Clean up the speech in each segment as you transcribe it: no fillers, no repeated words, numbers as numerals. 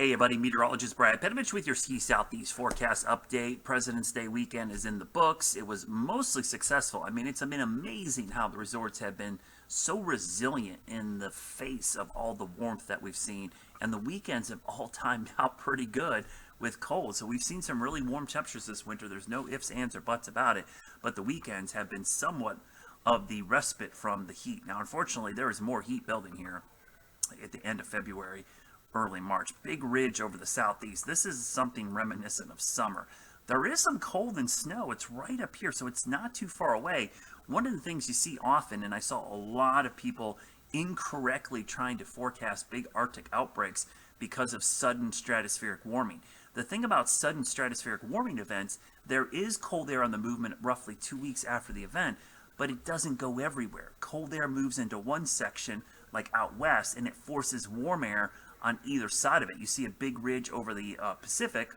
Hey everybody, meteorologist Brad Petovich with your Ski Southeast forecast update. President's Day weekend is in the books. It was mostly successful. I mean, it's been amazing how the resorts have been so resilient in the face of all the warmth that we've seen. And the weekends have all timed out pretty good with cold. So we've seen some really warm temperatures this winter. There's no ifs, ands, or buts about it. But the weekends have been somewhat of the respite from the heat. Now, unfortunately, there is more heat building here at the end of February, early March. Big ridge over the southeast. This is something reminiscent of summer. There is some cold and snow. It's right up here, so it's not too far away. One of the things you see often, and I saw a lot of people incorrectly trying to forecast big Arctic outbreaks because of sudden stratospheric warming. The thing about sudden stratospheric warming events, there is cold air on the movement roughly 2 weeks after the event, but it doesn't go everywhere. Cold air moves into one section, like out west, and it forces warm air on either side of it. You see a big ridge over the Pacific,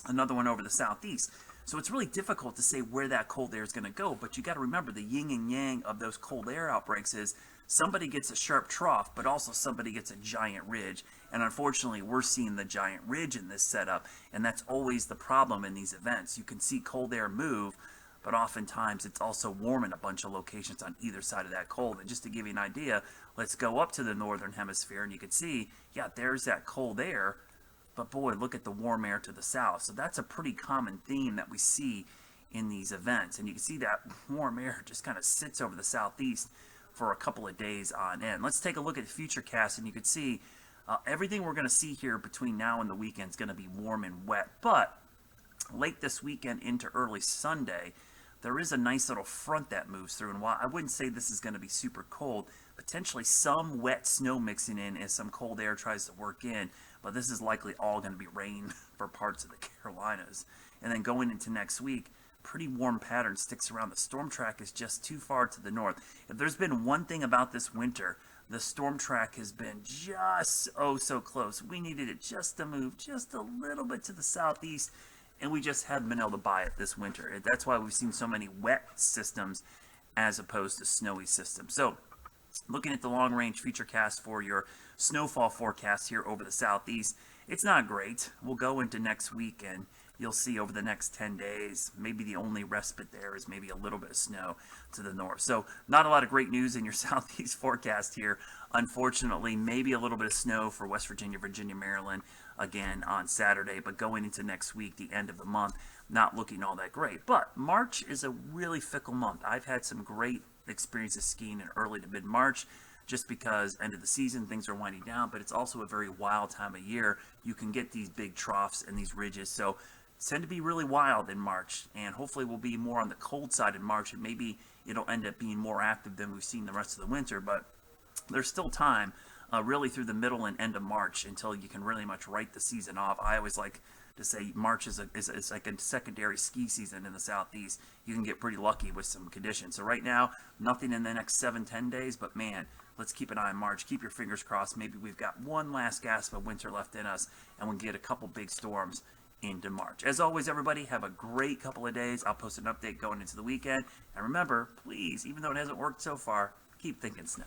another one over the southeast. So it's really difficult to say where that cold air is going to go, but you got to remember the yin and yang of those cold air outbreaks is somebody gets a sharp trough, but also somebody gets a giant ridge. And unfortunately, we're seeing the giant ridge in this setup, and that's always the problem in these events. You can see cold air move, but oftentimes it's also warm in a bunch of locations on either side of that cold. And just to give you an idea, let's go up to the northern hemisphere, and you can see, yeah, there's that cold air, but boy, look at the warm air to the south. So that's a pretty common theme that we see in these events. And you can see that warm air just kind of sits over the southeast for a couple of days on end. Let's take a look at the futurecast, and you can see everything we're going to see here between now and the weekend is going to be warm and wet. But late this weekend into early Sunday, there is a nice little front that moves through, and while I wouldn't say this is going to be super cold, potentially some wet snow mixing in as some cold air tries to work in, but this is likely all going to be rain for parts of the Carolinas. And then going into next week, pretty warm pattern sticks around. The storm track is just too far to the north. If there's been one thing about this winter, the storm track has been just oh so close. We needed it just to move just a little bit to the southeast, and we just haven't been able to buy it this winter. That's why we've seen so many wet systems as opposed to snowy systems. So looking at the long-range futurecast for your snowfall forecast here over the southeast, it's not great. We'll go into next week, and you'll see over the next 10 days, maybe the only respite there is maybe a little bit of snow to the north. So not a lot of great news in your southeast forecast here. Unfortunately, maybe a little bit of snow for West Virginia, Virginia, Maryland again on Saturday, but going into next week, the end of the month, not looking all that great. But March is a really fickle month. I've had some great experiences skiing in early to mid-March, just because end of the season, things are winding down, but it's also a very wild time of year. You can get these big troughs and these ridges, so tend to be really wild in March, and hopefully we'll be more on the cold side in March, and maybe it'll end up being more active than we've seen the rest of the winter, but there's still time really through the middle and end of March until you can really much write the season off. I always like to say March is like a secondary ski season in the southeast. You can get pretty lucky with some conditions. So right now, nothing in the next 7-10 days, but man, let's keep an eye on March. Keep your fingers crossed. Maybe we've got one last gasp of winter left in us, and we'll get a couple big storms into March. As always, everybody, have a great couple of days. I'll post an update going into the weekend. And remember, please, even though it hasn't worked so far, keep thinking snow.